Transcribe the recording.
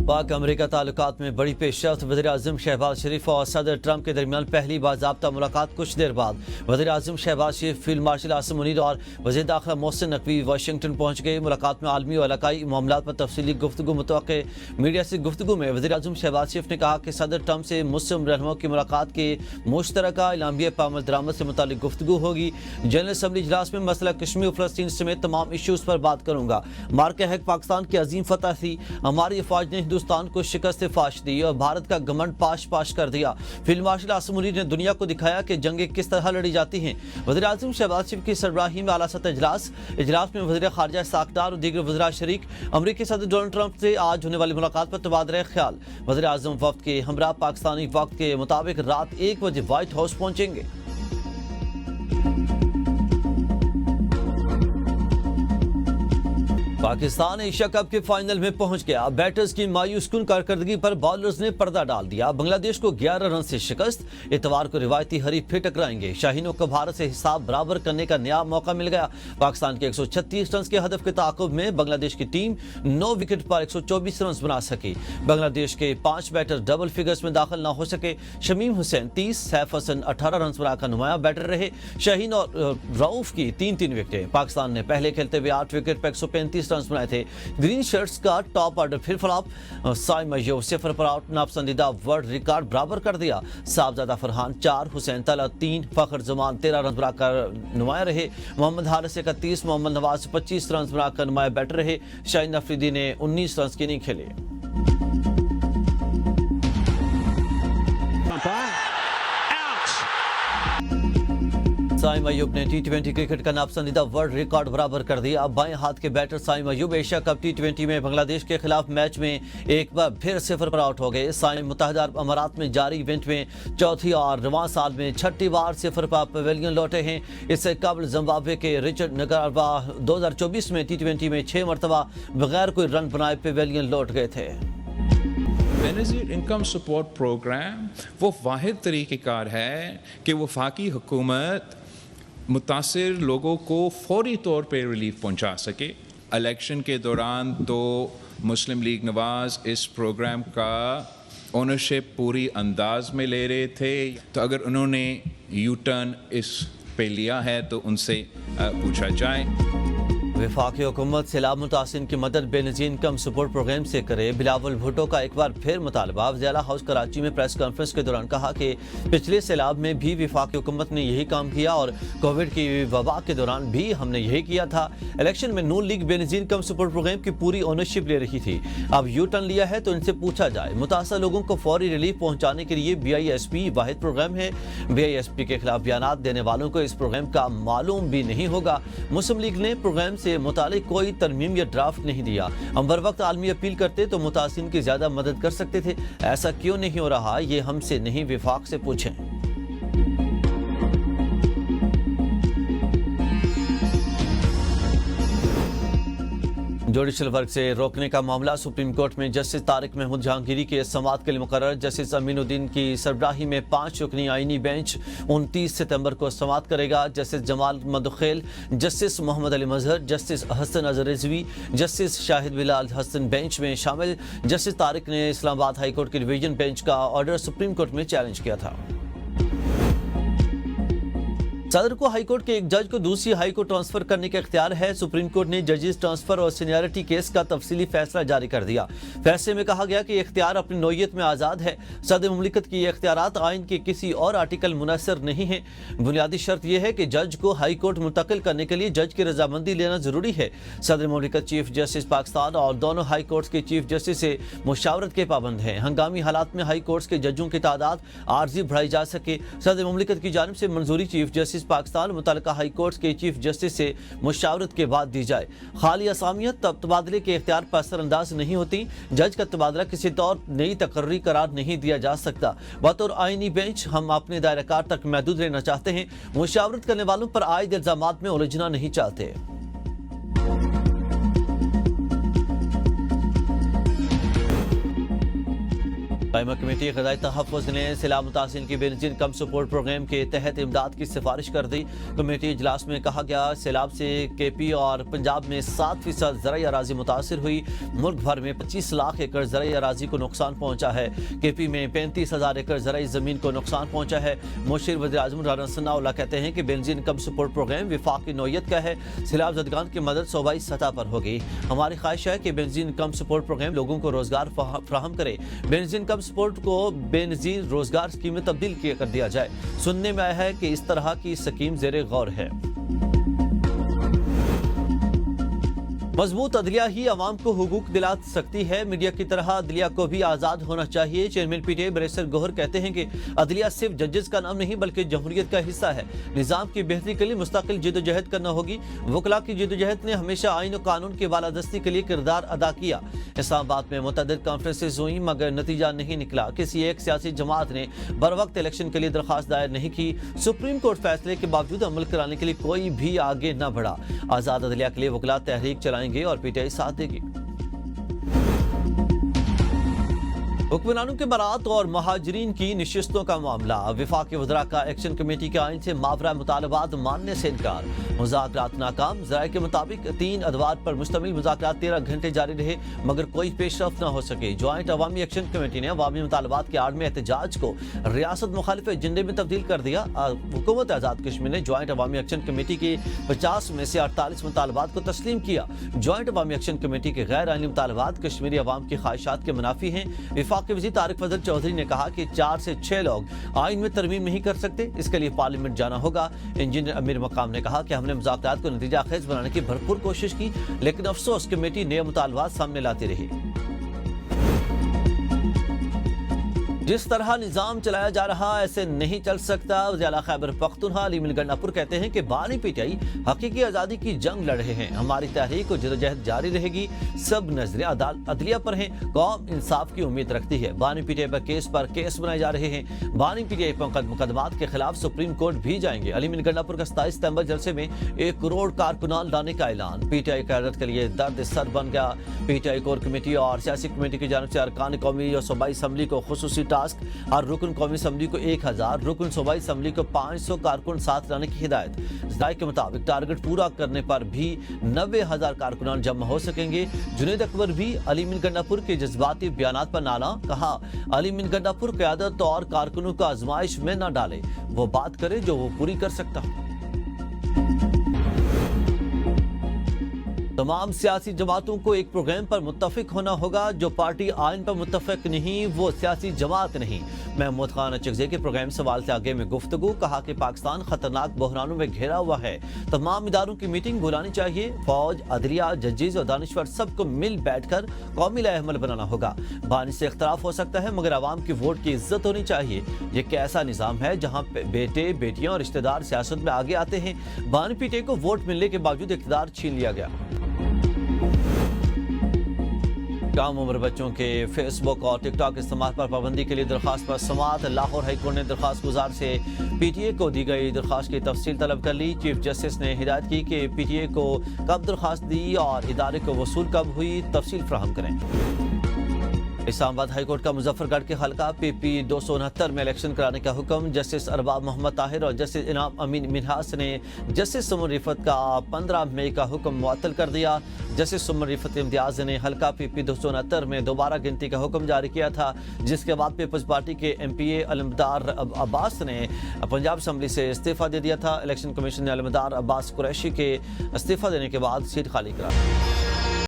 पाक अमेरिका ताल्लुकात में बड़ी पेशरफ्त। वज़ीर-ए-आज़म शहबाज शरीफ और सदर ट्रंप के दरमियान पहली बाज़ाब्ता मुलाकात कुछ देर बाद। वज़ीर-ए-आज़म शहबाज शरीफ, फील्ड मार्शल आसिम मुनीर और वज़ीर दाखिला मोहसिन नकवी वाशिंगटन पहुँच गए। मुलाकात में आलमी और इलाकाई मामलात पर तफसीली गुफ्तगू मुतवक्के। मीडिया से गुफ्तगू में वज़ीर-ए-आज़म शहबाज शरीफ ने कहा कि सदर ट्रंप से मुस्लिम रहनुमाओं की मुलाकात के मुश्तरका इलामिया पर अमल दरामद से मुतालिक गुफ्तगू होगी। जनरल असम्बली इजलास में मसला कश्मीर, फ़लस्तीन समेत तमाम इशूज़ पर बात करूँगा। मार्के हक पाकिस्तान की अजीम फतह थी। हमारी अफवाज ने हिंदुस्तान को शिकस्त फाश दी और भारत का घमंड पाश पाश कर दिया। फील्ड मार्शल आसिम मुनीर ने दुनिया को दिखाया कि जंगें किस तरह लड़ी जाती हैं। वज़ीर-ए-आज़म शहबाज शरीफ की सरबराही में आला सतह इजलास में वज़ीर ख़ारजा इसहाक़ डार और दीगर वज़ीरा शरीक। अमरीकी सदर डोनाल्ड ट्रंप से आज होने वाली मुलाकात पर तबादला ख्याल। वज़ीर-ए-आज़म वफ़द के हमरा पाकिस्तानी वक्त के मुताबिक रात 1 बजे व्हाइट हाउस पहुंचेंगे। पाकिस्तान एशिया कप के फाइनल में पहुंच गया। बैटर्स की मायूस कुन कारकर्दगी पर बॉलर्स ने पर्दा डाल दिया। बांग्लादेश को 11 रन से शिकस्त। इतवार को रिवायती हरीफ फिर टकराएंगे। शाहीनों को भारत से हिसाब बराबर करने का नया मौका मिल गया। पाकिस्तान के 136 रन के हदफ के ताक़ुब में बांग्लादेश की टीम 9 विकेट पर 124 रन बना सकी। बांग्लादेश के 5 बैटर डबल फिगर्स में दाखिल न हो सके। शमीम हुसैन 30, सैफ हसन 18 रन बनाकर नुमायां बैटर रहे। शाहीन और रऊफ की 3-3 विकेटें। पाकिस्तान ने पहले खेलते हुए 8 विकेट पर 135 रन बनाए थे। ग्रीन शर्ट्स का टॉप ऑर्डर फिर फ्लॉप। साइम अय्यूब 0 पर आउट, नापसंदीदा वर्ल्ड रिकॉर्ड बराबर कर दिया। साहबजादा फरहान 4, हुसैन तला 3, फखर जमान 13 रन बनाकर नुमाया रहे। मोहम्मद हारिस 31, मोहम्मद नवाज 25 रन बनाकर नुमाया बैटर रहे। शाहीन अफरीदी ने 19 रन की इनिंग खेली। साइम अय्यूब ने टी20 क्रिकेट का नापसंदीदा वर्ल्ड रिकॉर्ड बराबर कर दिया। अब बाएं हाथ के बैटर साइम अय्यूब एशिया कप टी20 में बांग्लादेश के खिलाफ मैच में एक बार फिर 0 पर आउट हो गए। साइम मुत्तहिदा अरब अमारात में जारी इवेंट में चौथी और रवां साल में छठी बार 0 पर पवेलियन लौटे हैं। इससे कबल जिम्बाब्वे के रिचर्ड नगारवा 2024 में टी20 में 6 मरतबा बगैर कोई रन बनाए पवेलियन लौट गए थे। बेनज़ीर इनकम सपोर्ट प्रोग्राम वो वाहिद तरीक़ेकार है कि वफाकी हुकूमत मुतासिर लोगों को फौरी तौर पर रिलीफ पहुंचा सके। इलेक्शन के दौरान तो मुस्लिम लीग नवाज इस प्रोग्राम का ओनरशिप पूरी अंदाज में ले रहे थे, तो अगर उन्होंने यू टर्न इस पे लिया है तो उनसे पूछा जाए। वफाकी हुकूमत सैलाब मुतासिन की मदद बेनज़ीर इनकम सपोर्ट प्रोग्राम से करे। बिलावल भुट्टो का एक बार फिर मुतालबा। वज़ीर हाउस कराची में प्रेस कॉन्फ्रेंस के दौरान कहा कि पिछले सैलाब में भी वफाकी हुकूमत ने यही काम किया और कोविड की वबा के दौरान भी हमने यही किया था। इलेक्शन में Noon league Benazir income support programme की पूरी ओनरशिप ले रही थी। अब यू टर्न लिया है तो इनसे पूछा जाए। मुतासर लोगों को फौरी रिलीफ पहुँचाने के लिए BISP वाहिद प्रोग्राम है। BISP के खिलाफ बयानात देने वालों को इस प्रोग्राम का मालूम भी नहीं होगा। मुस्लिम लीग ने प्रोग्राम से मुतालिक कोई तरमीम या ड्राफ्ट नहीं दिया। हम बर वक्त आलमी अपील करते तो मुतासिन की ज्यादा मदद कर सकते थे। ऐसा क्यों नहीं हो रहा, ये हमसे नहीं वफाक से पूछें। जुडिशल वर्क से रोकने का मामला सुप्रीम कोर्ट में जस्टिस तारिक महमूद जहांगीरी के समाअत के लिए मुकर्रर। जस्टिस अमीनुद्दीन की सरबराही में 5 रुकनी आईनी बेंच 29 सितंबर को समाअत करेगा। Justice Jamal Mandokhel, justice Mohammad Ali Mazhar, justice Hasan Azhar Rizvi, justice Shahid Bilal Hasan bench में शामिल। जस्टिस तारिक ने इस्लामाबाद हाई कोर्ट के डिवीजन बेंच का ऑर्डर सुप्रीम कोर्ट में चैलेंज किया था। सदर को हाई कोर्ट के एक जज को दूसरी हाई कोर्ट ट्रांसफर करने का इख्तियार है। सुप्रीम कोर्ट ने जजेस ट्रांसफर और सीनियरिटी केस का तफसीली फैसला जारी कर दिया। फैसले में कहा गया कि इख्तियार अपनी नौयत में आज़ाद है। सदर मुमलिकत की ये इख्तियारात आइन के किसी और आर्टिकल मुनसर नहीं है। बुनियादी शर्त यह है कि जज को हाई कोर्ट मुंतकिल करने के लिए जज की रजामंदी लेना जरूरी है। सदर मुमलिकत चीफ जस्टिस पाकिस्तान और दोनों हाई कोर्ट्स के चीफ जस्टिस से मुशावरत के पाबंद हैं। हंगामी हालात में हाई कोर्ट्स के जजों की तादाद आर्जी बढ़ाई जा सके। सदर मुमलिकत की जानिब से मंजूरी चीफ जस्टिस पाकिस्तान मुतल्लिका हाई कोर्ट के चीफ जस्टिस से मुशावरत के बाद दी जाए। खाली असामियत तबादले के इख्तियार पर असरअंदाज नहीं होती। जज का तबादला किसी तौर नई तकर्री करार नहीं दिया जा सकता। बतौर आईनी बेंच हम अपने दायराकार तक महदूद रहना चाहते हैं। मुशावरत करने वालों पर आयद इल्जामात में उलझना नहीं चाहते। قائمہ کمیٹی غذائی تحفظ نے سیلاب متاثرین کی بینظیر انکم سپورٹ پروگرام کے تحت امداد کی سفارش کر دی۔ کمیٹی اجلاس میں کہا گیا سیلاب سے کے پی اور پنجاب میں 7% زرعی اراضی متاثر ہوئی۔ ملک بھر میں 25 لاکھ ایکڑ زرعی اراضی کو نقصان پہنچا ہے۔ کے پی میں 35,000 ایکڑ زرعی زمین کو نقصان پہنچا ہے۔ مشیر وزیر اعظم رانا ثناء اللہ کہتے ہیں کہ بینظیر انکم سپورٹ پروگرام وفاقی نوعیت کا ہے۔ سیلاب زدگان کی مدد صوبائی سطح پر ہوگی۔ ہماری خواہش ہے کہ بینظیر انکم سپورٹ پروگرام لوگوں کو روزگار فراہم کرے۔ بینظیر انکم سپورٹ کو بے نظیر روزگار اسکیم میں تبدیل کر دیا جائے۔ سننے میں آیا ہے کہ اس طرح کی اسکیم زیر غور ہے۔ مضبوط عدلیہ ہی عوام کو حقوق دلا سکتی ہے۔ میڈیا کی طرح عدلیہ کو بھی آزاد ہونا چاہیے۔ Chairman P T I barrister Gohar کہتے ہیں کہ عدلیہ صرف ججز کا نام نہیں بلکہ جمہوریت کا حصہ ہے۔ نظام کی بہتری کے لیے مستقل جدوجہد کرنا ہوگی۔ وکلاء کی جدوجہد نے ہمیشہ آئین و قانون کی بالادستی کے لیے کردار ادا کیا۔ اسلام آباد میں متعدد کانفرنسز ہوئیں مگر نتیجہ نہیں نکلا۔ کسی ایک سیاسی جماعت نے بروقت الیکشن کے لیے درخواست دائر نہیں کی۔ سپریم کورٹ فیصلے کے باوجود عمل کرانے کے لیے کوئی بھی آگے نہ بڑھا۔ آزاد عدلیہ کے لیے وکلاء تحریک چلائیں گے اور پی ٹی آئی ساتھ دے گی۔ حکمرانوں کے برات اور مہاجرین کی نشستوں کا معاملہ۔ وفاقی وزراء کا ایکشن کمیٹی کے آئین سے ماورا مطالبات ماننے سے انکار۔ مذاکرات ناکام۔ ذرائع کے مطابق 3 ادوار پر مشتمل مذاکرات 13 گھنٹے جاری رہے مگر کوئی پیش رفت نہ ہو سکے۔ جوائنٹ عوامی ایکشن کمیٹی نے عوامی مطالبات کے آڑ میں احتجاج کو ریاست مخالف ایجنڈے میں تبدیل کر دیا۔ حکومت آزاد کشمیر نے جوائنٹ عوامی ایکشن کمیٹی کے 50 میں سے 48 مطالبات کو تسلیم کیا۔ جوائنٹ عوامی ایکشن کمیٹی کے غیر آئینی مطالبات کشمیری عوام کی خواہشات کے منافی ہیں۔ وفاقی وزیر طارق فضل چودھری نے کہا کہ 4 سے 6 لوگ آئین میں ترمیم نہیں کر سکتے، اس کے لیے پارلیمنٹ جانا ہوگا۔ انجینئر امیر مقام نے کہا کہ ہم نے مذاکرات کو نتیجہ خیز بنانے کی بھرپور کوشش کی لیکن افسوس کمیٹی نئے مطالبات سامنے لاتی رہی۔ جس طرح نظام چلایا جا رہا ایسے نہیں چل سکتا۔ وزیر اعلیٰ خیبر پختونخوا علی مل گنڈا کہتے ہیں کہ بانی پی ٹی آئی حقیقی آزادی کی جنگ لڑ رہے ہیں۔ ہماری تحریک و جدوجہد جاری رہے گی۔ سب نظریں عدلیہ پر ہیں۔ قوم انصاف کی امید رکھتی ہے۔ بانی پی ٹی آئی پر کیس بنائے جا رہے ہیں۔ بانی پی ٹی آئی پر مقدمات کے خلاف سپریم کورٹ بھی جائیں گے۔ علی مل گنڈا کا 27 ستمبر جلسے میں 1 کروڑ کارکنان لانے کا اعلان۔ پی ٹی آئی قیادت کے لیے درد سر بن گیا۔ پی ٹی آئی کور کمیٹی اور سیاسی کمیٹی کی جانب سے ارکان قومی اور صوبائی اسمبلی کو خصوصی ٹاسک۔ ہر رکن قومی اسمبلی کو 1000، رکن صوبائی اسمبلی کو 500 کارکن ساتھ لانے کی ہدایت۔ ذرائع کے مطابق ٹارگٹ پورا کرنے پر بھی 90,000 کارکنان جمع ہو سکیں گے۔ جنید اکبر بھی علی مل گنڈا کے جذباتی بیانات پر نالا۔ کہا علی مل گنڈا قیادت اور کارکنوں کو آزمائش میں نہ ڈالے، وہ بات کرے جو وہ پوری کر سکتا ہو۔ تمام سیاسی جماعتوں کو ایک پروگرام پر متفق ہونا ہوگا۔ جو پارٹی آئین پر متفق نہیں وہ سیاسی جماعت نہیں۔ محمود خان اچکزئی کے پروگرام سوال سے آگے میں گفتگو۔ کہا کہ پاکستان خطرناک بحرانوں میں گھرا ہوا ہے، تمام اداروں کی میٹنگ بلانے چاہیے۔ فوج، عدلیہ، ججز اور دانشور سب کو مل بیٹھ کر قومی لائحہ عمل بنانا ہوگا۔ بانی سے اختلاف ہو سکتا ہے مگر عوام کی ووٹ کی عزت ہونی چاہیے۔ یہ ایک ایسا نظام ہے جہاں بیٹے، بیٹیاں اور رشتہ دار سیاست میں آگے آتے ہیں۔ بانی پی ٹی آئی کو ووٹ ملنے کے باوجود اقتدار چھین لیا گیا۔ کم عمر بچوں کے فیس بک اور ٹک ٹاک استعمال پر پابندی کے لیے درخواست پر سماعت۔ لاہور ہائی کورٹ نے درخواست گزار سے پی ٹی اے کو دی گئی درخواست کی تفصیل طلب کر لی۔ چیف جسٹس نے ہدایت کی کہ پی ٹی اے کو کب درخواست دی اور ادارے کو وصول کب ہوئی، تفصیل فراہم کریں۔ اسلام آباد ہائی کورٹ کا مظفر گڑھ کے حلقہ پی پی 269 میں الیکشن کرانے کا حکم۔ جسٹس ارباب محمد طاہر اور جسٹس انعام امین منہاس نے جسٹس سمن رفت کا 15 مئی کا حکم معطل کر دیا۔ جسٹس سمن رفت امتیاز نے حلقہ پی پی 269 میں دوبارہ گنتی کا حکم جاری کیا تھا، جس کے بعد پیپلز پارٹی کے ایم پی اے علمدار عباس نے پنجاب اسمبلی سے استعفیٰ دے دیا تھا۔ الیکشن کمیشن نے علمدار عباس قریشی کے استعفیٰ دینے کے بعد سیٹ خالی کرا۔